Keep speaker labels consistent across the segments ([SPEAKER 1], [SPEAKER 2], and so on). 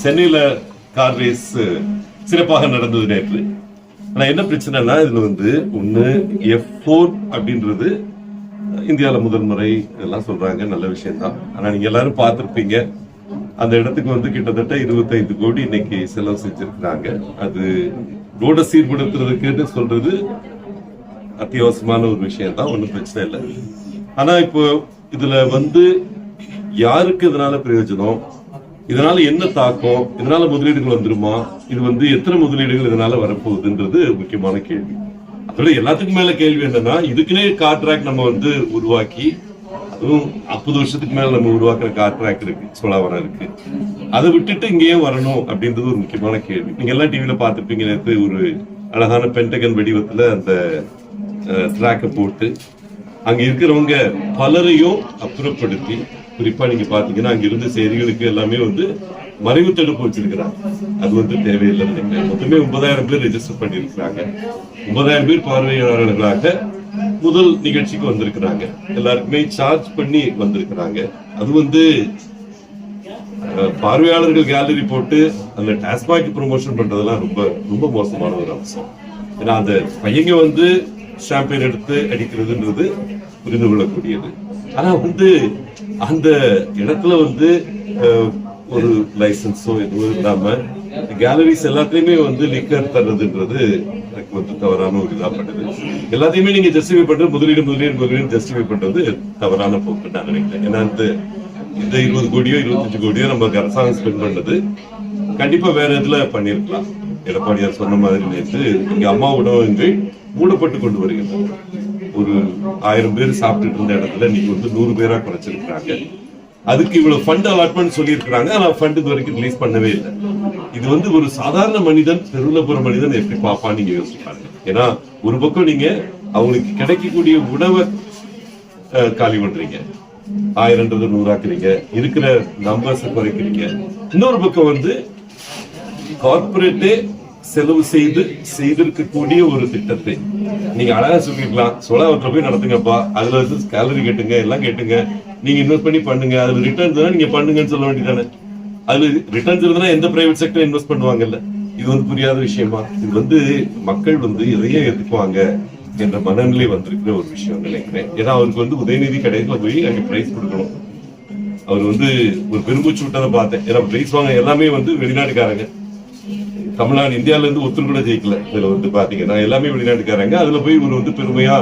[SPEAKER 1] சென்னையில car race சிறப்பாக நடந்தது நேற்று. ஆனா என்ன பிரச்சனைனா இதுல வந்து ஒண்ணு F4 அப்படின்றது இந்தியாவில முதல் முறை எல்லாம் சொல்றாங்க, நல்ல விஷயம் தான். ஆனா நீங்க எல்லாரும் பார்த்திருப்பீங்க, அந்த இடத்துக்கு வந்து கிட்டத்தட்ட 25 கோடி இன்னைக்கு செலவு செஞ்சிருக்கிறாங்க. அது ரோட சீர்படுத்துறதுக்குன்னு சொல்றது அத்தியாவசியமான ஒரு விஷயம் தான், ஒன்றும் பிரச்சனை இல்லை. ஆனா இப்போ இதுல வந்து யாருக்கு இதனால பிரயோஜனம், இதனால என்ன தாக்கம், இதனால முதலீடுகள் வந்துருமா, இது வந்து எத்தனை முதலீடுகள் இதனால வரப்போகுதுன்றது முக்கியமான கேள்வி. அதோட எல்லாத்துக்கும் மேல கேள்வி என்னன்னா, இதுக்குன்னே கான்ட்ராக்ட் நம்ம வந்து உருவாக்கி, அதுவும் 50 வருஷத்துக்கு மேல நம்ம உருவாக்குற கான்ட்ராக்ட் இருக்கு, சோழாவரம் இருக்கு, அதை விட்டுட்டு இங்கேயே வரணும் அப்படின்றது ஒரு முக்கியமான கேள்வி. நீங்க எல்லாம் டிவியில பார்த்துருப்பீங்க, நேற்று ஒரு அழகான பென்டகன் வடிவத்துல அந்த ட்ராக்கை போட்டு அங்க இருக்கிறவங்க பலரையும் அப்புறப்படுத்தி, குறிப்பா நீங்க பாத்தீங்கன்னா அங்க இருந்த செய்திகளுக்கு எல்லாமே வந்து மறைவு தடுப்பு வச்சிருக்கிறாங்க. அது வந்து தேவையில்லைன்னு நினைக்கிறேன். மொத்தமே 9,000 பேர் ரெஜிஸ்டர் பண்ணிருக்கிறாங்க. 9,000 பேர் பார்வையாளர்களாக முதல் நிகழ்ச்சிக்கு வந்திருக்கிறாங்க. எல்லாருக்குமே சார்ஜ் பண்ணி வந்திருக்கிறாங்க. அது வந்து பார்வையாளர்கள் கேலரி போட்டு அந்த டாஸ்மாக் ப்ரொமோஷன் பண்றதெல்லாம் ரொம்ப ரொம்ப மோசமான ஒரு அம்சம். ஏன்னா அந்த பையங்க வந்து ஷாம்பெயின் எடுத்து அடிக்கிறதுன்றது புரிந்து கொள்ளக்கூடியது. ஆனா வந்து அந்த இடத்துல வந்து ஒரு லைசன்ஸோ எதுவும் இல்லாம கேலரிஸ் எல்லாத்தையுமே வந்து லிக்கர் தர்றதுன்றது எனக்கு வந்து தவறான ஒரு இதா பண்ணுது. எல்லாத்தையுமே நீங்க ஜஸ்டிஃபை பண்றது முதலீடு ஜஸ்டிஃபை பண்றது தவறான போக்கு நான் நினைக்கிறேன். ஏன்னா இந்த 20 கோடியோ 25 கோடியோ நம்ம அரசாங்கம் ஸ்பெண்ட் பண்ணது கண்டிப்பா வேற இதுல பண்ணிருக்கலாம். எடப்பாடியார் சொன்ன மாதிரி நேற்று இங்க அம்மா உணவகங்கள் மூடப்பட்டு கொண்டு வருகின்றன. ஒரு 1000 பேர் சாப்பிட்டு இருந்த இடத்துல நீங்க வந்து 100 பேரா குறைச்சிருக்கிறாங்க. அதுக்கு இவ்வளவு ஃபண்ட் அலாட்மெண்ட் சொல்லி இருக்கிறாங்க. ஆனா ஃபண்ட் இது வரைக்கும் ரிலீஸ் பண்ணவே இல்லை. இது வந்து ஒரு சாதாரண மனிதன், தெருவில் போற மனிதன் எப்படி பாப்பான்னு நீங்க யோசிப்பாங்க. ஏன்னா ஒரு பக்கம் நீங்க அவங்களுக்கு கிடைக்கக்கூடிய உணவை காலி பண்றீங்க, 1000 100 ஆக்குறீங்க, இருக்கிற நம்பர்ஸ் குறைக்கிறீங்க. இன்னொரு பக்கம் வந்து கார்பரேட்டே செலவு செய்திருக்கக்கூடிய ஒரு திட்டத்தை நீங்க அழகா சொல்லிருக்கலாம், சோழாவரத்துல போய் நடத்துங்கப்பா, அதுல வந்து கேலரி கேட்டுங்க, எல்லாம் கேட்டுங்க, நீங்க இன்வெஸ்ட் பண்ணி பண்ணுங்க, அதுல ரிட்டர்ன்ஸ் தான் நீங்க பண்ணுங்கன்னு சொல்ல வேண்டியதானே. அதுல ரிட்டர்ன்ஸ் இருந்தா எந்த பிரைவேட் செக்டர் இன்வெஸ்ட் பண்ணுவாங்கல்ல. இது வந்து புரியாத விஷயமா? இது வந்து மக்கள் வந்து எதையே எடுத்துக்குவாங்க என்ற மனநிலை வந்திருக்கிற ஒரு விஷயம் நினைக்கிறேன். ஏன்னா அவருக்கு வந்து உதயநிதி கடையில போய் அங்க பிரைஸ் கொடுக்கணும். அவர் வந்து ஒரு பெருமூச்சு விட்டதை பார்த்தேன். ஏன்னா பிரைஸ் வாங்க எல்லாமே வந்து வெளிநாட்டுக்காரங்க. தமிழ்நாடு இந்தியால இருந்து ஒருத்தர் கூட ஜெயிக்கல. இதுல வந்து பாத்தீங்கன்னா எல்லாமே வெளிநாட்டுக்காரங்க. அதுல போய் இவர் வந்து பெருமையா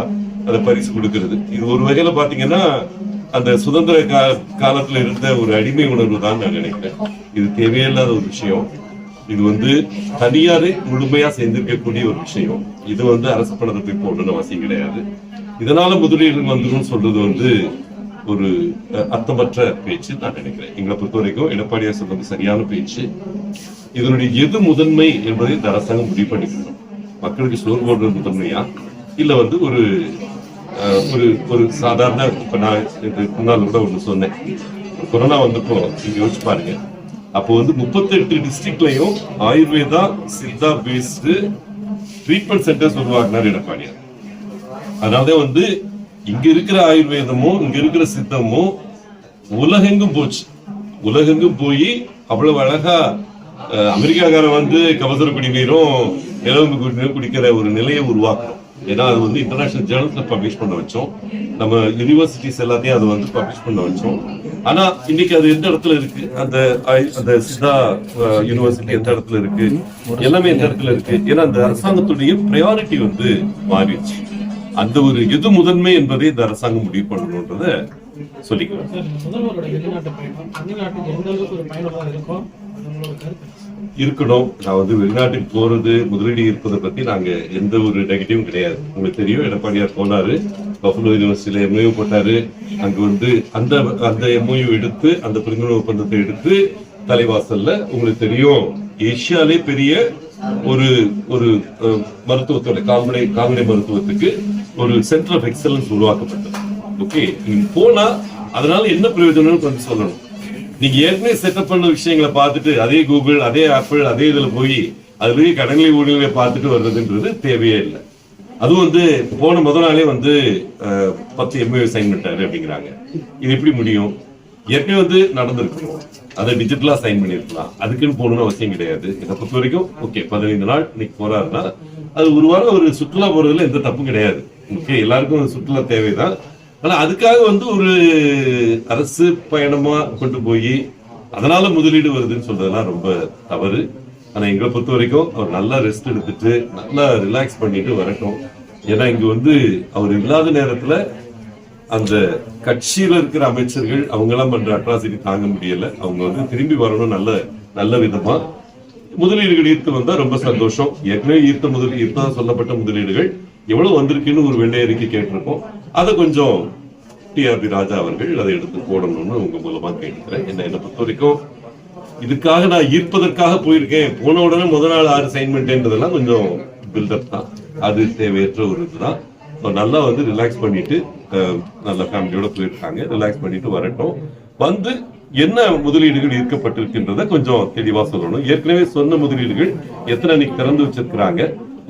[SPEAKER 1] அதை பரிசு கொடுக்கிறது, இது ஒரு வகையில பாத்தீங்கன்னா அந்த சுதந்திர காலத்துல இருந்த ஒரு அடிமை உணர்வு தான் நான் நினைக்கிறேன். இது தேவையில்லாத ஒரு விஷயம். இது வந்து தனியாரை முழுமையா சேர்ந்திருக்கக்கூடிய ஒரு விஷயம். இது வந்து அரசு பணத்தை போய் போடணும்னு அவசியம் கிடையாது. இதனால முதலீடு வந்துடும் சொல்றது வந்து ஒரு அர்த்தமற்ற பேச்சு நான் நினைக்கிறேன். எங்களை பொறுத்த வரைக்கும் எடப்பாடியார் சொல்றது சரியான பேச்சு. இதனுடைய எது முதன்மை என்பதை இந்த அரசாங்கம் முடிவு பண்ணிக்கணும். மக்களுக்கு சோறு போடுறது முதன்மையா, இல்ல வந்து ஒரு ஒரு ஒரு சாதாரண, இப்ப நான் முன்னாள் கூட ஒண்ணு சொன்னேன், கொரோனா வந்தப்போ நீங்க யோசிச்சு பாருங்க, அப்போ வந்து 38 டிஸ்ட்ரிக்ட்லயும் Ayurveda Siddha based treatment centres உருவாக்குனார் எடப்பாடியார். அதனால வந்து இங்க இருக்கிற ஆயுர்வேதமும் இங்க இருக்கிற சித்தமும் உலகெங்கும் போச்சு. உலகெங்கும் போய் அவ்வளவு அழகா அமெரிக்காக்காரன் வந்து கபசுர குடிநீரும் எலும்பு குடிநீரும் குடிக்கிற ஒரு நிலையை உருவாக்கணும். ஏன்னா அது வந்து இன்டர்நேஷனல் ஜேர்னல்ஸ்ல பப்ளிஷ் பண்ண வச்சோம். நம்ம யூனிவர்சிட்டிஸ் எல்லாத்தையும் அதை வந்து பப்ளிஷ் பண்ண வச்சோம். ஆனா இன்னைக்கு அது எந்த இடத்துல இருக்கு? அந்த சித்தா யூனிவர்சிட்டி எந்த இடத்துல இருக்கு? எல்லாமே எந்த இடத்துல இருக்கு? ஏன்னா அந்த அரசாங்கத்துடைய பிரையாரிட்டி வந்து மாறிடுச்சு. அந்த ஒரு எது முதன்மை என்பதை இந்த அரசாங்கம் முடிவு பண்ணணும்ன்றத சொல்லிக்கலாம். இருக்கணும். நான் வந்து வெளிநாட்டுக்கு போறது, முதலீடு இருப்பதை பத்தி நாங்க எந்த ஒரு நெகட்டிவும் கிடையாது. உங்களுக்கு தெரியும், எடப்பாடியார் போனாரு, பஃபலோ யூனிவர்சிட்டியில MOU போட்டாரு. அங்க வந்து அந்த MOU எடுத்து, அந்த புரிந்துணர்வு ஒப்பந்தத்தை எடுத்து தலைவாசல்ல உங்களுக்கு தெரியும், ஏசியாலே பெரிய ஒரு ஒரு மருத்துவத்தோட கால்நடை மருத்துவத்துக்கு ஒரு சென்டர் ஆஃப் எக்ஸலன்ஸ் உருவாக்கப்பட்டது. ஓகே, நீங்க போனா அதனால என்ன பிரயோஜனம் கொஞ்சம் சொல்லணும். நீங்க ஏற்கனவே செட்டப் பண்ண விஷயங்களை பார்த்துட்டு அதே கூகுள், அதே ஆப்பிள், அதே இதுல போய் அதுலயே கடனிலை ஊழியர்களை பார்த்துட்டு வர்றதுன்றது தேவையே இல்லை. அதுவும் வந்து போன முதல் நாளே வந்து 10 MOU சைன் பண்ணிட்டாரு அப்படிங்கிறாங்க. இது எப்படி முடியும்? ஏற்கனவே வந்து நடந்திருக்கு. அதை டிஜிட்டலா சைன் பண்ணிருக்கலாம். அதுக்குன்னு போகணும்னு அவசியம் கிடையாது. இதை பொறுத்த வரைக்கும் ஓகே 15 நாள் இன்னைக்கு போறாருன்னா அது ஒரு வாரம் ஒரு சுற்றுலா போறதுல எந்த தப்பும் கிடையாது. ஓகே, எல்லாருக்கும் சுற்றுலா தேவைதான். ஆனா அதுக்காக வந்து ஒரு அரசு பயணமா கொண்டு போய் அதனால முதலீடு வருதுன்னு சொல்றதெல்லாம் ரொம்ப தவறு. ஆனா எங்களை பொறுத்த வரைக்கும் அவர் நல்லா ரெஸ்ட் எடுத்துட்டு நல்லா ரிலாக்ஸ் பண்ணிட்டு வரட்டும். ஏன்னா இங்க வந்து அவர் இல்லாத நேரத்துல அந்த கட்சியில இருக்கிற அமைச்சர்கள் அவங்க எல்லாம் பண்ற அட்ராசிட்டி தாங்க முடியல. அவங்க வந்து திரும்பி வரணும் நல்ல நல்ல விதமா. முதலீடுகள் ஈர்த்து வந்தா ரொம்ப சந்தோஷம். ஏற்கனவே ஈர்த்தா சொல்லப்பட்ட முதலீடுகள் எவ்வளவு வந்திருக்குன்னு ஒரு வெள்ளை அறிக்கை கேட்டிருக்கோம். அதை கொஞ்சம் டிஆர்பி ராஜா அவர்கள் அதை எடுத்து போடணும்னு உங்க மூலமா கேட்டுக்கிறேன். என்னை பொறுத்த வரைக்கும் இதுக்காக நான் ஈர்ப்பதற்காக போயிருக்கேன், போன உடனே முதல் நாள் 6 சைன் பண்ணிட்டேன்றதெல்லாம் கொஞ்சம் பில்டப் தான். அது தேவையற்ற ஒரு இதுதான். நல்லா வந்து ரிலாக்ஸ் பண்ணிட்டு நல்ல ஃபேமிலியோட போயிருக்காங்க. ரிலாக்ஸ் பண்ணிட்டு வரட்டும். வந்து என்ன முதலீடுகள் ஈர்க்கப்பட்டிருக்கின்றத கொஞ்சம் தெளிவா சொல்லணும். ஏற்கனவே சொன்ன முதலீடுகள் எத்தனை இன்னைக்கு திறந்து வச்சிருக்கிறாங்க,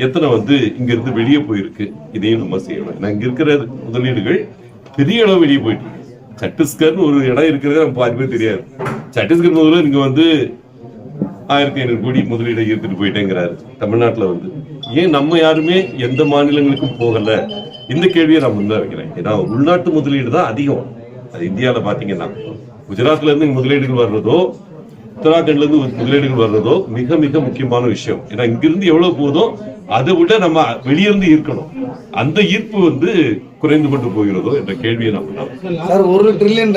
[SPEAKER 1] எத்தனை வந்து இங்க இருந்து வெளியே போயிருக்கு, இதையும் நம்ம செய்யணும். இங்க இருக்கிற முதலீடுகள் பெரிய அளவு வெளியே போயிட்டு சத்தீஸ்கர்னு ஒரு இடம் இருக்கிறது நம்ம பாதி பேர் தெரியாது. சத்தீஸ்கர் முதல்ல நீங்க வந்து 1500 கோடி முதலீடை ஈர்த்துட்டு போயிட்டேங்கிறாரு. தமிழ்நாட்டுல வந்து ஏன் நம்ம யாருமே எந்த மாநிலங்களுக்கும் போகல, இந்த கேள்வியை நான் முன்ன வைக்கிறேன். ஏன்னா உள்நாட்டு முதலீடு தான் அதிகம். அது இந்தியாவில பாத்தீங்கன்னா குஜராத்ல இருந்து முதலீடுகள் வர்றதோ உத்தராகண்ட்ல இருந்து முதலீடுகள் வர்றதோ மிக மிக முக்கியமான விஷயம். ஏன்னா இங்கிருந்து எவ்வளவு போதோ அதை விட நம்ம வெளியிருந்து ஈர்க்கணும். அந்த ஈர்ப்பு வந்து குறைந்து கொண்டு போகிறதோ என்ற கேள்வியை நான்
[SPEAKER 2] சார். $1 ட்ரில்லியன்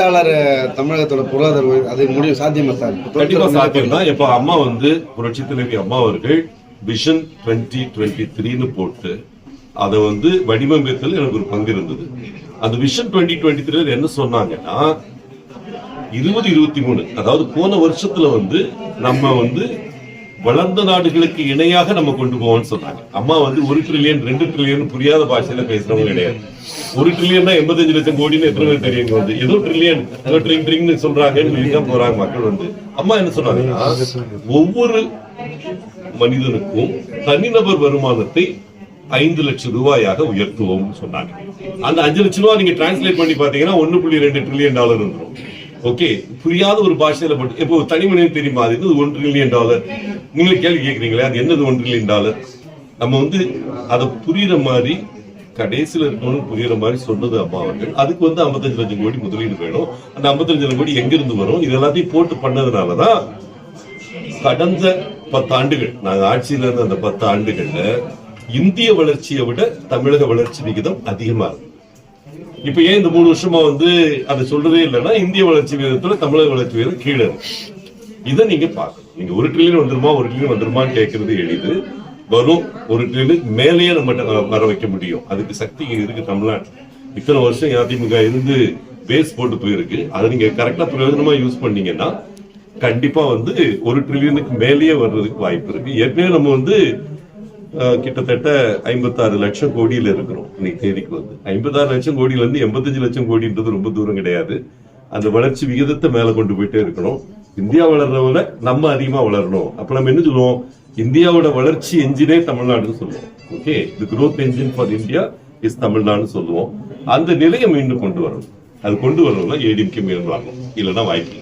[SPEAKER 2] தமிழகத்தோட பொருளாதார அது முடிவு சாத்தியமா சார்?
[SPEAKER 1] கண்டிப்பா சாத்தியம் தான். இப்ப அம்மா வந்து புரட்சி தலைவி அம்மா அவர்கள் விஷன் 2023 போட்டு அதை வந்து வடிவமைத்தல் எனக்கு ஒரு பங்கு இருந்தது. அந்த விஷன் 2023 என்ன சொன்னாங்கன்னா 2023 அதாவது போன வருஷத்துல வந்து நம்ம வந்து வளர்ந்த நாடுகளுக்கு இணையாக நம்ம கொண்டு போவோம்னு சொன்னாங்க. அம்மா வந்து 1 ட்ரில்லியன் 2 ட்ரில்லியன் புரியாத பாஷையில பேசுறவங்க கிடையாது. 1 ட்ரில்லியன் 85 லட்சம் கோடின்னு எத்தனை பேர் தெரியுங்க? வந்து ஏதோ ட்ரில்லியன் ட்ரிங் சொல்றாங்க போறாங்க மக்கள். வந்து அம்மா என்ன சொன்னாங்கன்னா ஒவ்வொரு மனிதனுக்கும் தனிநபர் வருமானத்தை 5 லட்சம் ரூபாயாக உயர்த்துவோம் சொன்னாங்க. அந்த 5 லட்சம் ரூபாய் நீங்க டிரான்ஸ்லேட் பண்ணி பாத்தீங்கன்னா $1.2 ட்ரில்லியன் வந்துடும். ஓகே, புரியாத ஒரு பாஷையில போட்டு இப்போ தனி மனிதன் தெரியுமா அது $1 ட்ரில்லியன்? நீங்க கேள்வி கேட்கறீங்களே அது என்னது $1 ட்ரில்லியன்? நம்ம வந்து அதை புரியுற மாதிரி கடைசியில இருக்கணும்னு புரியுற மாதிரி சொன்னது அம்மா அவர்கள். அதுக்கு வந்து 55 லட்சம் கோடி முதலீடு வேணும். அந்த 55 லட்சம் கோடி எங்க இருந்து வரும்? இது எல்லாத்தையும் போட்டு பண்ணதுனாலதான் கடந்த 10 ஆண்டுகள் நாங்க ஆட்சியில இருந்த அந்த 10 ஆண்டுகள்ல இந்திய வளர்ச்சியை விட தமிழக வளர்ச்சி விகிதம் அதிகமா இருக்கு. இப்ப ஏன் இந்த 3 வருஷமா வந்து அதை சொல்றதே இல்லைன்னா இந்திய வளர்ச்சி விகிதத்துல தமிழக வளர்ச்சி விகிதம் கீழே இருக்கு. இதை நீங்க பாக்கணும். நீங்க 1 ட்ரில்லியன் வந்துருமா 1 ட்ரில்லியன் வந்துருமான்னு கேட்கறது எளிது. வரும் 1 ட்ரில்லியன் மேலேயே நம்ம வர வைக்க முடியும். அதுக்கு சக்தி இருக்கு தமிழ்நாடு. இத்தனை வருஷம் அதிமுக இருந்து பேஸ் போட்டு போயிருக்கு. அதை நீங்க கரெக்டா பிரயோஜனமா யூஸ் பண்ணீங்கன்னா கண்டிப்பா வந்து 1 ட்ரில்லியனுக்கு மேலேயே வர்றதுக்கு வாய்ப்பு இருக்கு. ஏற்கனவே நம்ம வந்து கிட்டத்தட்ட 56 லட்சம் கோடியில இருக்கிறோம். இன்னைக்கு தேதிக்கு வந்து 56 லட்சம் கோடியில இருந்து 85 லட்சம் கோடின்றது ரொம்ப தூரம் கிடையாது. அந்த வளர்ச்சி விகிதத்தை மேல கொண்டு போயிட்டே இருக்கணும். இந்தியா வளர்றவங்கள நம்ம அதிகமா வளரணும். அப்ப நம்ம என்ன சொல்லுவோம்? இந்தியாவோட வளர்ச்சி என்ஜினே தமிழ்நாடுன்னு சொல்லுவோம். Okay, the growth engine for India is தமிழ்நாடுன்னு சொல்லுவோம். அந்த நிலையை மீண்டும் கொண்டு வரணும். அது கொண்டு வரணும்னா ஏடிஎம்கே மீண்டும் வரணும், இல்லைன்னா வாய்ப்பு.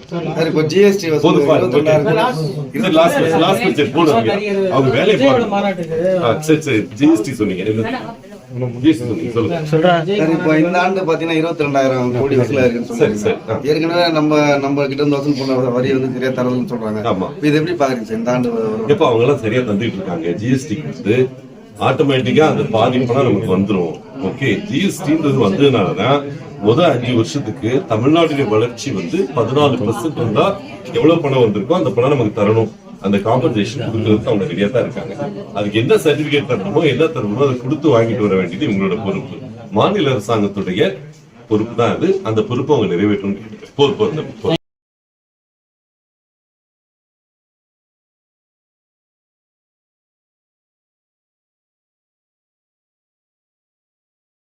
[SPEAKER 1] அவங்க வேலையை ஜிஎஸ்டி சொன்னீங்க.
[SPEAKER 2] இந்த ஆண்டு பாத்தீங்கன்னா 22,000 கோடி வசூலா இருக்கு. ஏற்கனவே நம்ம கிட்ட இருந்து வசூல் பண்ண வரி வந்து சரியா தரதுன்னு சொல்றாங்க. ஆமா, இது எப்படி பாக்குறீங்க இந்த ஆண்டு?
[SPEAKER 1] எப்ப அவங்க எல்லாம் சரியா தந்துட்டு இருக்காங்க. ஜிஎஸ்டி வந்து ஆட்டோமேட்டிக்கா அந்த பாதிப்புனா நமக்கு வந்துடும். ஓகே, ஜிஎஸ்டின்றது வந்ததுனாலதான் முதல் 5 வருஷத்துக்கு தமிழ்நாட்டுடைய வளர்ச்சி வந்து 14% இருந்தா எவ்வளவு பணம் வந்திருக்கோ அந்த பணம் நமக்கு தரணும். அந்த காம்பன்சேஷன் கொடுக்கறதுக்கு அவங்க ரெடியா தான் இருக்காங்க. அதுக்கு என்ன சர்டிபிகேட் தரணுமோ என்ன தரணுமோ அதை கொடுத்து வாங்கிட்டு வர வேண்டியது இவங்களோட பொறுப்பு. மாநில அரசாங்கத்துடைய பொறுப்பு தான் அது. அந்த பொறுப்பு அவங்க நிறைவேற்றணும்.